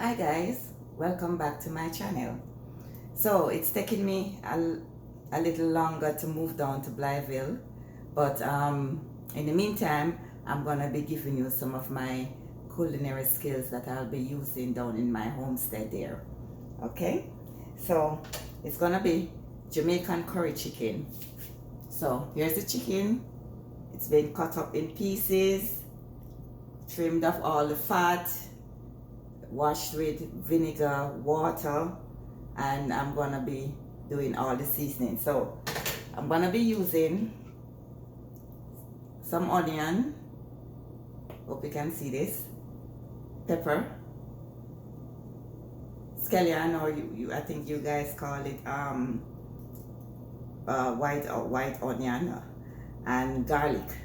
Hi guys, welcome back to my channel. So it's taking me a little longer to move down to Blytheville, but in the meantime I'm gonna be giving you some of my culinary skills that I'll be using down in my homestead there. Okay, so it's gonna be Jamaican curry chicken. So here's the chicken. It's been cut up in pieces, trimmed off all the fat, washed with vinegar, water, and I'm gonna be doing all the seasoning. So I'm gonna be using some onion, hope you can see this, pepper, scallion, or I think you guys call it white onion, and garlic,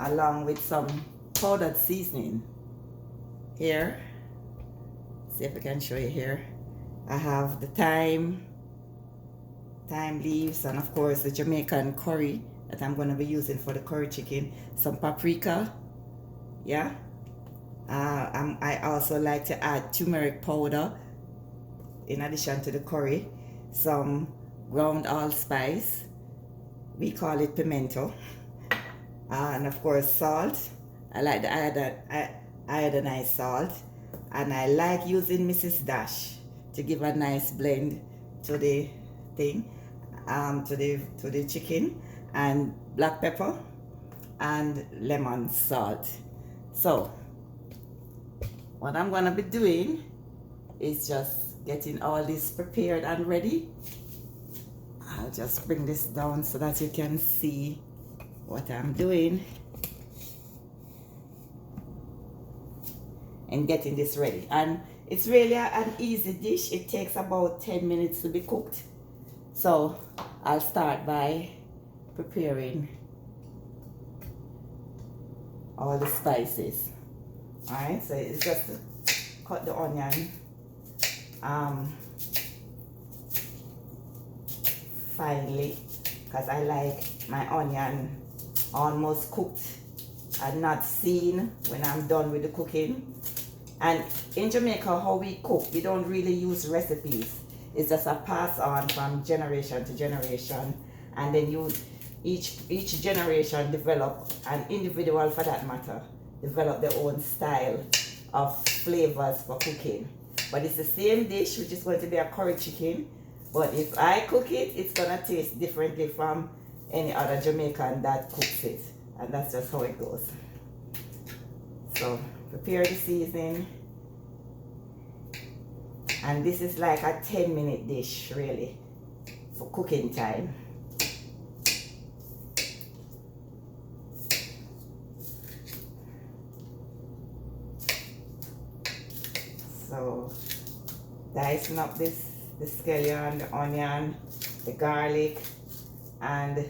along with some powdered seasoning. Here, see if I can show you here. I have the thyme leaves, and of course the Jamaican curry that I'm going to be using for the curry chicken. Some paprika, yeah. I also like to add turmeric powder in addition to the curry. Some ground allspice, we call it pimento, and of course salt. I like the iodinized salt, and I like using Mrs. Dash to give a nice blend to the thing, to the chicken, and black pepper and lemon salt. So what I'm gonna be doing is just getting all this prepared and ready. I'll just bring this down so that you can see what I'm doing and getting this ready. And it's really an easy dish. It takes about 10 minutes to be cooked. So I'll start by preparing all the spices. All right, so it's just to cut the onion finely, because I like my onion almost cooked and not seen when I'm done with the cooking. And in Jamaica, how we cook, we don't really use recipes. It's just a pass on from generation to generation, and then each generation develop, an individual for that matter, develop their own style of flavors for cooking. But it's the same dish, which is going to be a curry chicken, but if I cook it, it's gonna taste differently from any other Jamaican that cooks it, and that's just how it goes. So prepare the seasoning, and this is like a 10-minute dish really for cooking time. So dicing up the scallion, the onion, the garlic, and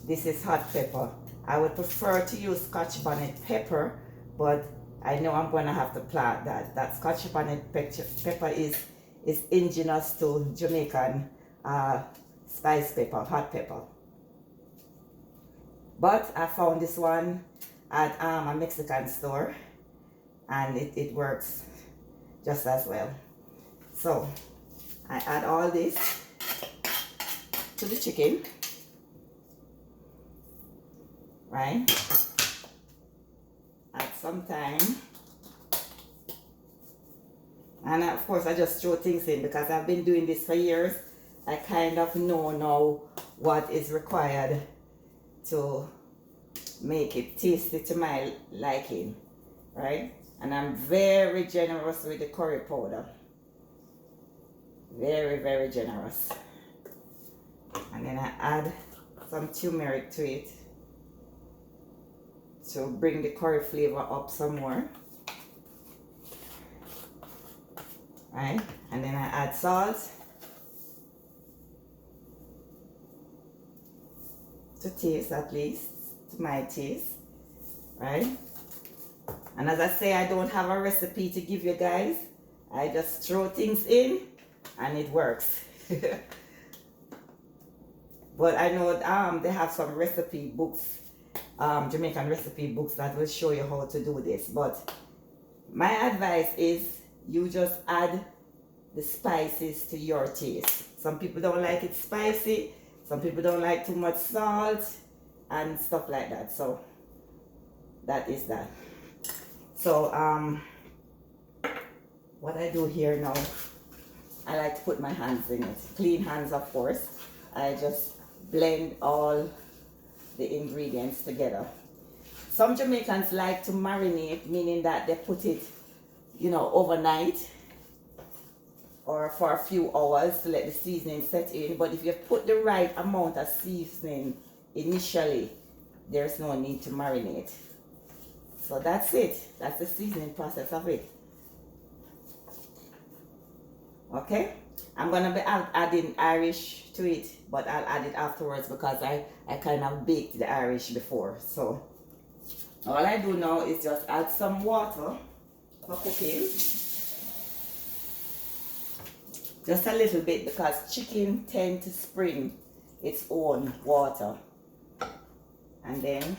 this is hot pepper. I would prefer to use Scotch bonnet pepper, but I know I'm going to have to plant that. That Scotch bonnet pepper is indigenous to Jamaican spice pepper, hot pepper. But I found this one at a Mexican store, and it works just as well. So I add all this to the chicken, right? Add some thyme, and of course I just throw things in because I've been doing this for years. I kind of know now what is required to make it tasty to my liking, right? And I'm very generous with the curry powder, very, very generous. And then I add some turmeric to it to bring the curry flavor up some more, right? And then I add salt to taste, at least to my taste, right? And as I say, I don't have a recipe to give you guys. I just throw things in and it works. But I know they have some recipe books, Jamaican recipe books that will show you how to do this. But my advice is You just add the spices to your taste. Some people don't like it spicy, some people don't like too much salt and stuff like that. So that is that. So what I do here now, I like to put my hands in it. Clean hands, of course. I just blend all the ingredients together. Some Jamaicans like to marinate, meaning that they put it, you know, overnight or for a few hours to let the seasoning set in. But if you put the right amount of seasoning initially, there's no need to marinate. So that's it. That's the seasoning process of it. Okay? I'm going to be adding Irish to it, but I'll add it afterwards because I kind of baked the Irish before. So all I do now is just add some water for cooking. Just a little bit because chicken tend to spring its own water. And then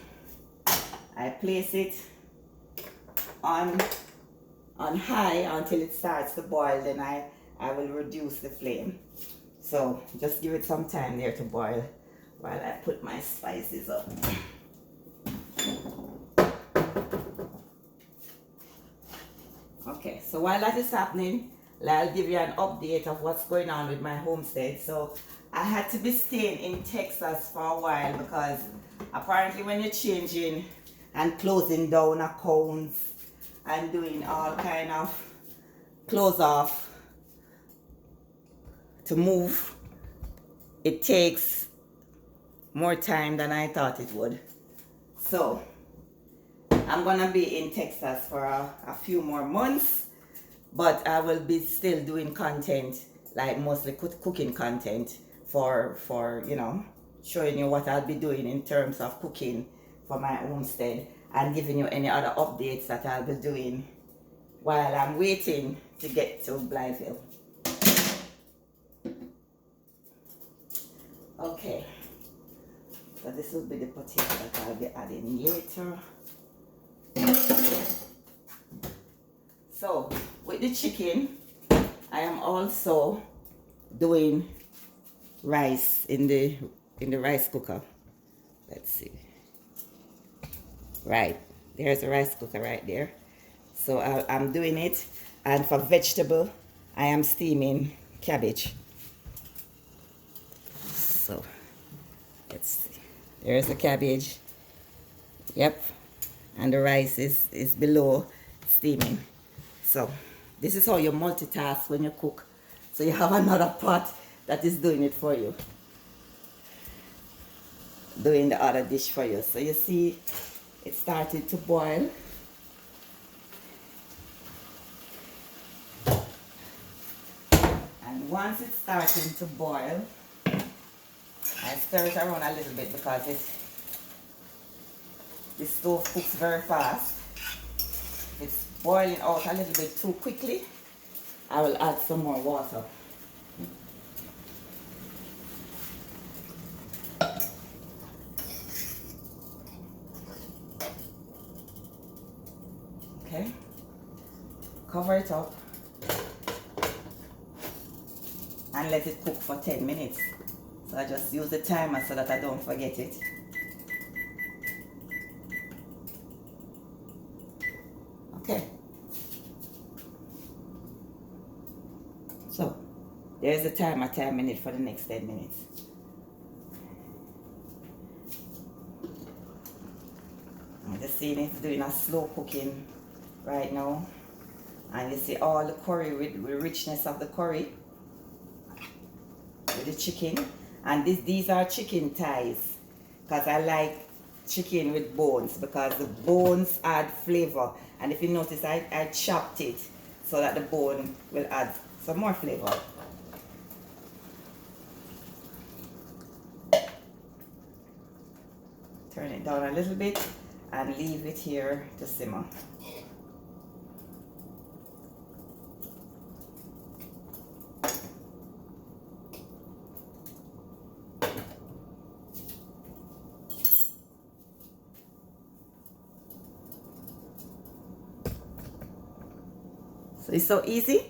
I place it on high until it starts to boil. Then I will reduce the flame. So just give it some time there to boil while I put my spices up. Okay, so while that is happening, I'll give you an update of what's going on with my homestead. So I had to be staying in Texas for a while because apparently when you're changing and closing down accounts and doing all kind of close off to move, it takes more time than I thought it would. So I'm gonna be in Texas for a few more months, but I will be still doing content, like mostly cooking content for you know, showing you what I'll be doing in terms of cooking for my homestead and giving you any other updates that I'll be doing while I'm waiting to get to Blytheville. Okay, so this will be the potato that I'll be adding later. So with the chicken, I am also doing rice in the rice cooker. Let's see. Right, there's a rice cooker right there. So I'm doing it, and for vegetable, I am steaming cabbage. So let's see. There's the cabbage. Yep, and the rice is below steaming. So this is how you multitask when you cook. So you have another pot that is doing it for you, doing the other dish for you. So you see it started to boil. And once it's starting to boil, I stir it around a little bit because the stove cooks very fast. If it's boiling out a little bit too quickly, I will add some more water. Okay, cover it up and let it cook for 10 minutes. So I just use the timer so that I don't forget it. Okay. So there's the timer, 10 minutes for the next 10 minutes. I'm just seeing it's doing a slow cooking right now. And you see all the curry with the richness of the curry with the chicken. And these are chicken thighs because I like chicken with bones because the bones add flavor. And if you notice, I chopped it so that the bone will add some more flavor. Turn it down a little bit and leave it here to simmer. So it's so easy.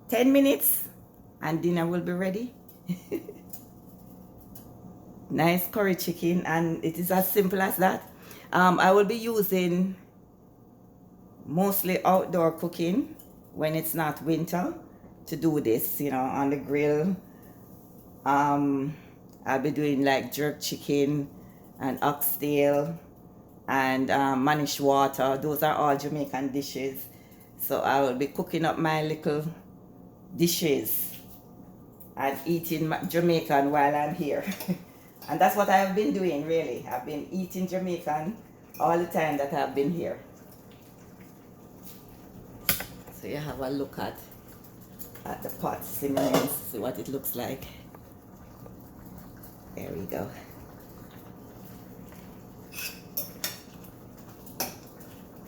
10 minutes and dinner will be ready. Nice curry chicken, and it is as simple as that. I will be using mostly outdoor cooking when it's not winter to do this, you know, on the grill. I'll be doing like jerk chicken and oxtail and manish water. Those are all Jamaican dishes. So I will be cooking up my little dishes and eating Jamaican while I'm here. And that's what I've been doing, really. I've been eating Jamaican all the time that I've been here. So you have a look at the pot simmering, see what it looks like. There we go.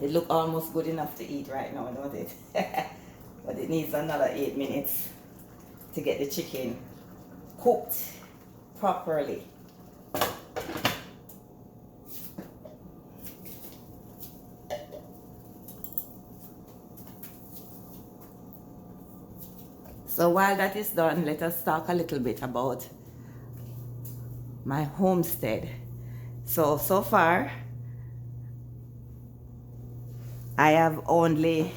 It looks almost good enough to eat right now, don't it? But it needs another 8 minutes to get the chicken cooked properly. So while that is done, let us talk a little bit about my homestead. So far, I have only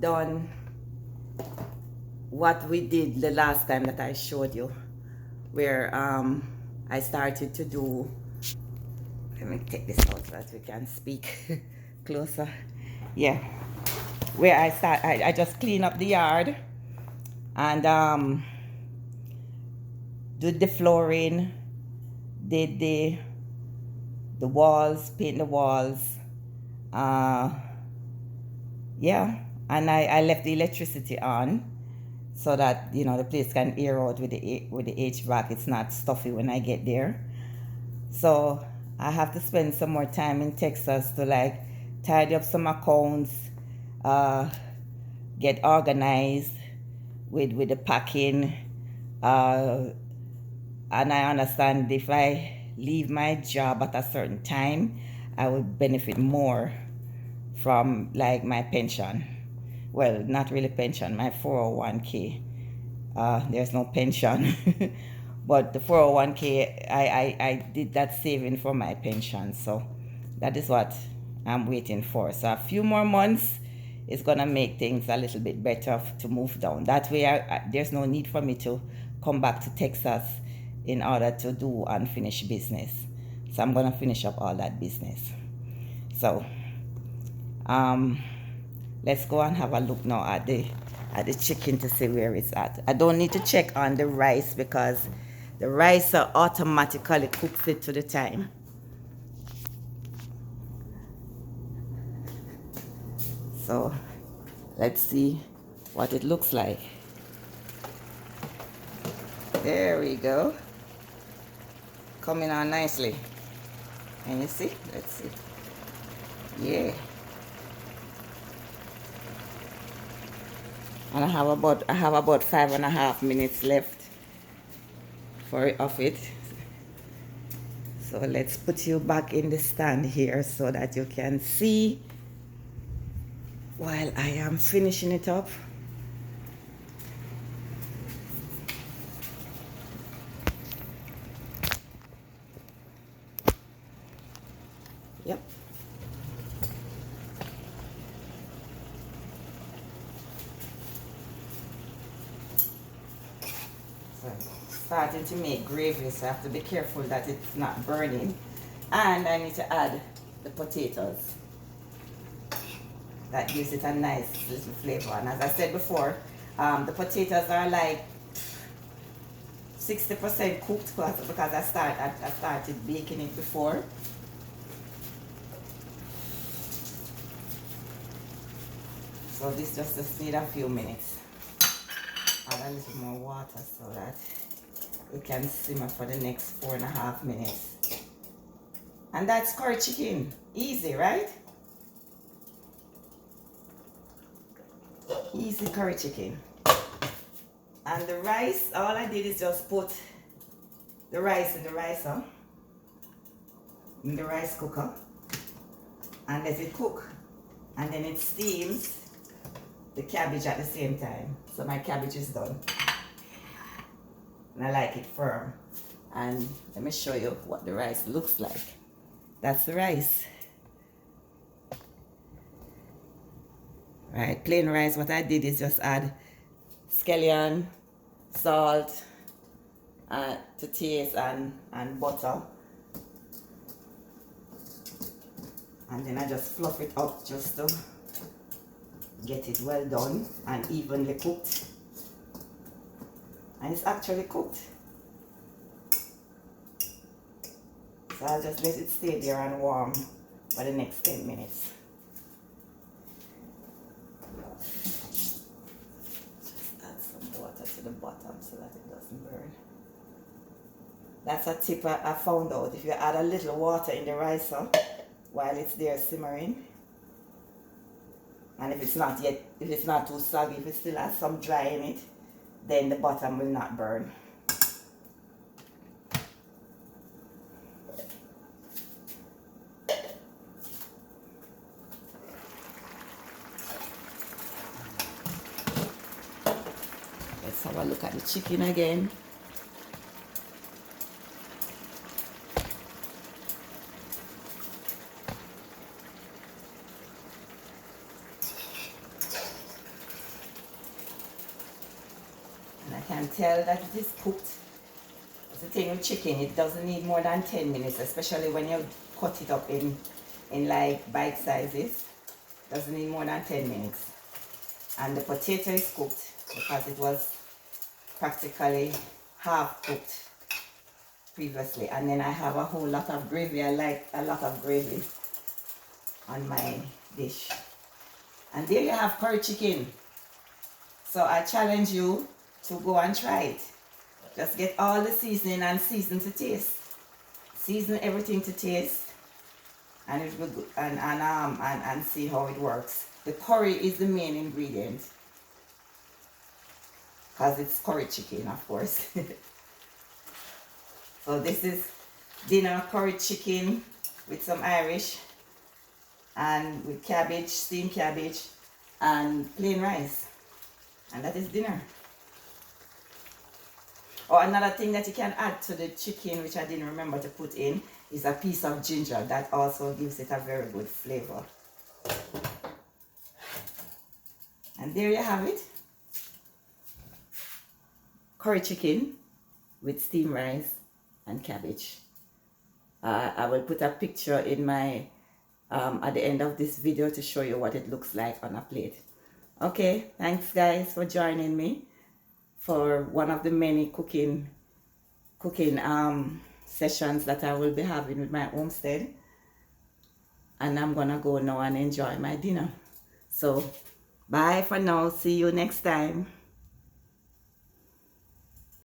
done what we did the last time that I showed you, where I started to do, let me take this out so that we can speak closer. Yeah, where I just clean up the yard and did the flooring, did the walls, paint the walls. Yeah, and I left the electricity on so that, you know, the place can air out with the HVAC. It's not stuffy when I get there. So I have to spend some more time in Texas to like tidy up some accounts, get organized with the packing, and I understand if I leave my job at a certain time, I would benefit more from like my pension. Well, not really pension, my 401k. There's no pension. But the 401k, I did that saving for my pension. So that is what I'm waiting for. So a few more months is gonna make things a little bit better to move down. That way there's no need for me to come back to Texas in order to do unfinished business. So I'm gonna finish up all that business. So let's go and have a look now at the chicken to see where it's at. I don't need to check on the rice because the rice automatically cooks it to the time. So let's see what it looks like. There we go. Coming on nicely. And you see? Let's see. Yeah. And I have about 5.5 minutes left of it. So let's put you back in the stand here so that you can see while I am finishing it up. Yep. So starting to make gravy, so I have to be careful that it's not burning. And I need to add the potatoes. That gives it a nice little flavor. And as I said before, the potatoes are like 60% cooked because I started baking it before. So this just need a few minutes. Add a little more water so that it can simmer for the next 4.5 minutes. And that's curry chicken. Easy, right? Easy curry chicken. And the rice, all I did is just put the rice in the ricer, in the rice cooker, and let it cook. And then it steams the cabbage at the same time. So my cabbage is done. And I like it firm. And let me show you what the rice looks like. That's the rice. Right, plain rice. What I did is just add scallion, salt to taste, and butter. And then I just fluff it up just to get it well done and evenly cooked. And it's actually cooked. So I'll just let it stay there and warm for the next 10 minutes. Just add some water to the bottom so that it doesn't burn. That's a tip I found out. If you add a little water in the rice while it's there simmering, and if it's not too soggy, if it still has some dry in it, then the bottom will not burn. Let's have a look at the chicken again. And I can tell that it is cooked. The thing with chicken, it doesn't need more than 10 minutes, especially when you cut it up in like bite sizes. Doesn't need more than 10 minutes. And the potato is cooked because it was practically half cooked previously. And then I have a whole lot of gravy. I like a lot of gravy on my dish. And there you have curry chicken. So I challenge you to go and try it. Just get all the seasoning and season to taste. Season everything to taste, and it will go, and see how it works. The curry is the main ingredient, because it's curry chicken, of course. So this is dinner curry chicken with some Irish, and with cabbage, steamed cabbage, and plain rice, and that is dinner. Or another thing that you can add to the chicken, which I didn't remember to put in, is a piece of ginger. That also gives it a very good flavor. And there you have it. Curry chicken with steamed rice and cabbage. I will put a picture in my at the end of this video to show you what it looks like on a plate. Okay, thanks guys for joining me for one of the many cooking sessions that I will be having with my homestead. And I'm gonna go now and enjoy my dinner. So bye for now. See you next time.